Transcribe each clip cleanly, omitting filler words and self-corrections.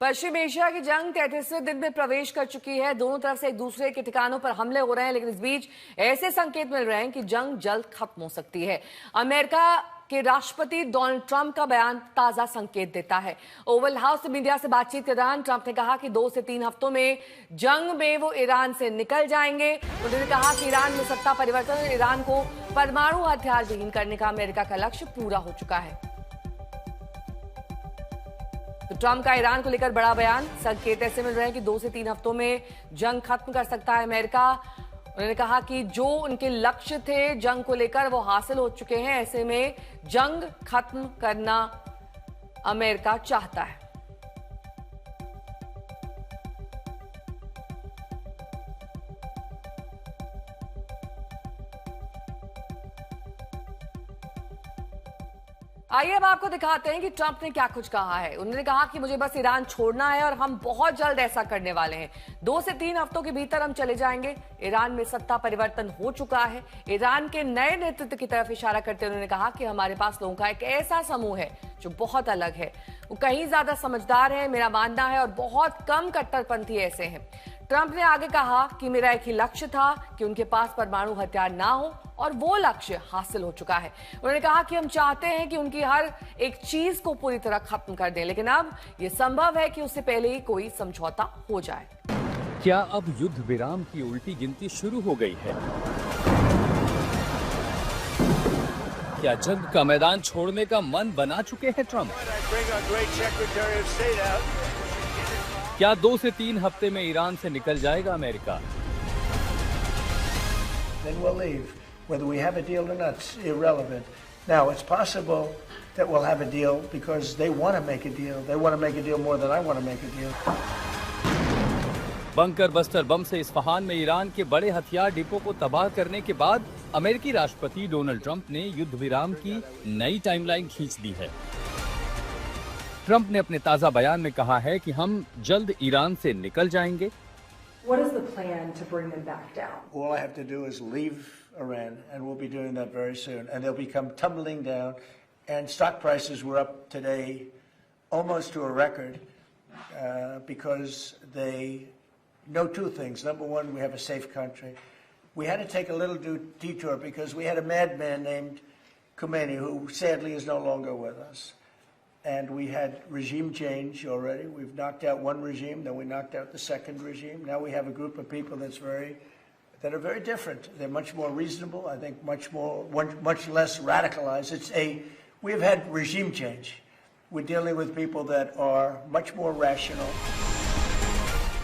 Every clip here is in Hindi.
पश्चिम एशिया की जंग 33वें दिन में प्रवेश कर चुकी है। दोनों तरफ से एक दूसरे के ठिकानों पर हमले हो रहे हैं, लेकिन इस बीच ऐसे संकेत मिल रहे हैं कि जंग जल्द खत्म हो सकती है। अमेरिका के राष्ट्रपति डोनाल्ड ट्रंप का बयान ताजा संकेत देता है। ओवल हाउस में मीडिया से बातचीत के दौरान ट्रंप ने कहा कि 2 से 3 हफ्तों में जंग में वो ईरान से निकल जाएंगे। उन्होंने कहा कि ईरान में सत्ता परिवर्तन, ईरान को परमाणु हथियार विहीन करने का अमेरिका का लक्ष्य पूरा हो चुका है। तो ट्रंप का ईरान को लेकर बड़ा बयान, संकेत ऐसे मिल रहे हैं कि 2 से 3 हफ्तों में जंग खत्म कर सकता है अमेरिका। उन्होंने कहा कि जो उनके लक्ष्य थे जंग को लेकर वो हासिल हो चुके हैं। ऐसे में जंग खत्म करना अमेरिका चाहता है। आइए अब आपको दिखाते हैं कि ट्रंप ने क्या कुछ कहा है। उन्होंने कहा कि मुझे बस ईरान छोड़ना है और हम बहुत जल्द ऐसा करने वाले हैं। 2 से 3 हफ्तों के भीतर हम चले जाएंगे। ईरान में सत्ता परिवर्तन हो चुका है। ईरान के नए नेतृत्व की तरफ इशारा करते हुए उन्होंने कहा कि हमारे पास लोगों का एक ऐसा समूह है जो बहुत अलग है, वो कहीं ज्यादा समझदार है, मेरा मानना है, और बहुत कम कट्टरपंथी ऐसे हैं। ट्रंप ने आगे कहा कि मेरा एक ही लक्ष्य था कि उनके पास परमाणु हथियार ना हो, और वो लक्ष्य हासिल हो चुका है। उन्होंने कहा कि हम चाहते हैं कि उनकी हर एक चीज को पूरी तरह खत्म कर दें, लेकिन अब यह संभव है कि उससे पहले ही कोई समझौता हो जाए। क्या अब युद्ध विराम की उल्टी गिनती शुरू हो गई है? क्या जंग का मैदान छोड़ने का मन बना चुके हैं ट्रंप? क्या 2 से 3 हफ्ते में ईरान से निकल जाएगा America? Then we'll leave. Whether we have a deal or not, it's irrelevant. Now, it's possible that we'll have a deal because they want to make a deal. They want to make a deal more than I want to make a deal. Bunker buster bomb से इस्फहान में ईरान के बड़े हथियार डिपो को तबाह करने के बाद अमेरिकी राष्ट्रपति डोनाल्ड ट्रंप ने युद्ध विराम की नई टाइमलाइन खींच दी है। ट्रंप ने अपने ताजा बयान में कहा है कि हम जल्द ईरान से निकल जाएंगे। What is the plan to bring them back down? All I have to do is leave Iran, and we'll be doing that very soon. And they'll become tumbling down. And stock prices were up today almost to a record because they know 2 things. Number one, we have a safe country. We had to take a little detour because we had a madman named Khomeini who sadly is no longer with us. And we had regime change already. We've knocked out one regime, then we knocked out the second regime. Now we have a group of people that are very different. They're much more reasonable, I think much less radicalized. We've had regime change. We're dealing with people that are much more rational.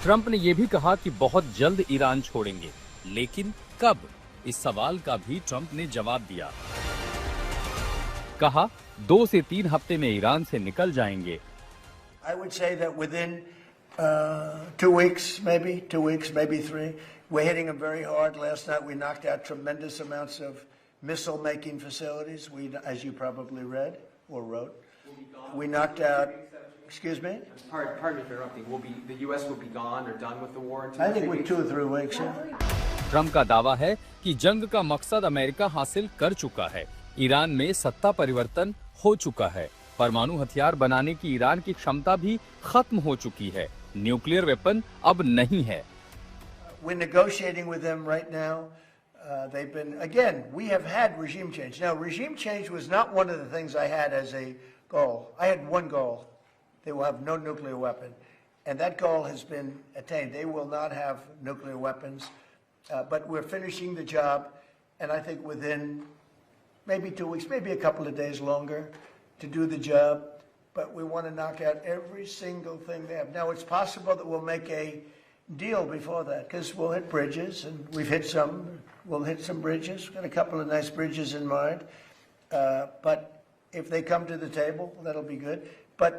Trump ने यह भी कहा कि बहुत जल्द ईरान छोड़ेंगे, लेकिन कब? इस सवाल का भी ट्रंप ने जवाब दिया। कहा 2 से 3 हफ्ते में ईरान से निकल जाएंगे। I would say that within 2 weeks, maybe 3. We're hitting them very hard. Last night we knocked out tremendous amounts of missile-making facilities. As you probably read or wrote, we knocked out. Excuse me? Pardon me for interrupting. The U.S. will be gone or done with the war in 2 I or 3 think with weeks? 2 or 3 weeks. Yeah. Trump का दावा है कि जंग का मकसद अमेरिका हासिल कर चुका है। ईरान में सत्ता परिवर्तन हो चुका है। परमाणु हथियार बनाने की ईरान की क्षमता भी खत्म हो चुकी है। न्यूक्लियर वेपन अब नहीं है। We're negotiating with them right now. We have had regime change. Now, regime change was not one of the things I had as a goal. I had one goal. They will have no nuclear weapon. And that goal has been attained. They will not have nuclear weapons. But we're finishing the job. And I think within maybe 2 weeks, maybe a couple of days longer to do the job. But we want to knock out every single thing they have. Now, it's possible that we'll make a deal before that, because we'll hit bridges, and we've hit some. We'll hit some bridges. We've got a couple of nice bridges in mind. But if they come to the table, that'll be good. But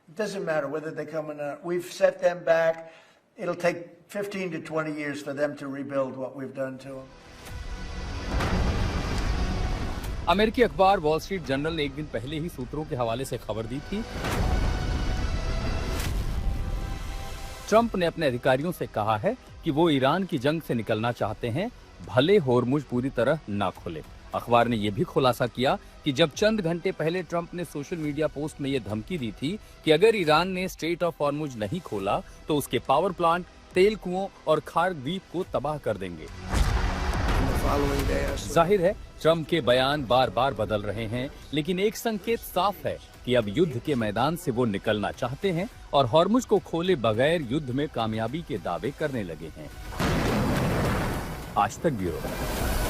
it doesn't matter whether they come or not. We've set them back. It'll take 15 to 20 years for them to rebuild what we've done to them. अमेरिकी अखबार वॉल स्ट्रीट जर्नल ने एक दिन पहले ही सूत्रों के हवाले से खबर दी थी। ट्रंप ने अपने अधिकारियों से कहा है कि वो ईरान की जंग से निकलना चाहते हैं, भले होर्मुज पूरी तरह ना खुले। अखबार ने यह भी खुलासा किया कि जब चंद घंटे पहले ट्रंप ने सोशल मीडिया पोस्ट में यह धमकी दी थी कि अगर ईरान ने स्ट्रेट ऑफ हॉर्मुज नहीं खोला तो उसके पावर प्लांट, तेल कुओं और खार द्वीप को तबाह कर देंगे। जाहिर है ट्रंप के बयान बार बार बदल रहे हैं, लेकिन एक संकेत साफ है कि अब युद्ध के मैदान से वो निकलना चाहते हैं और हॉर्मुज को खोले बगैर युद्ध में कामयाबी के दावे करने लगे हैं। आज तक ब्यूरो।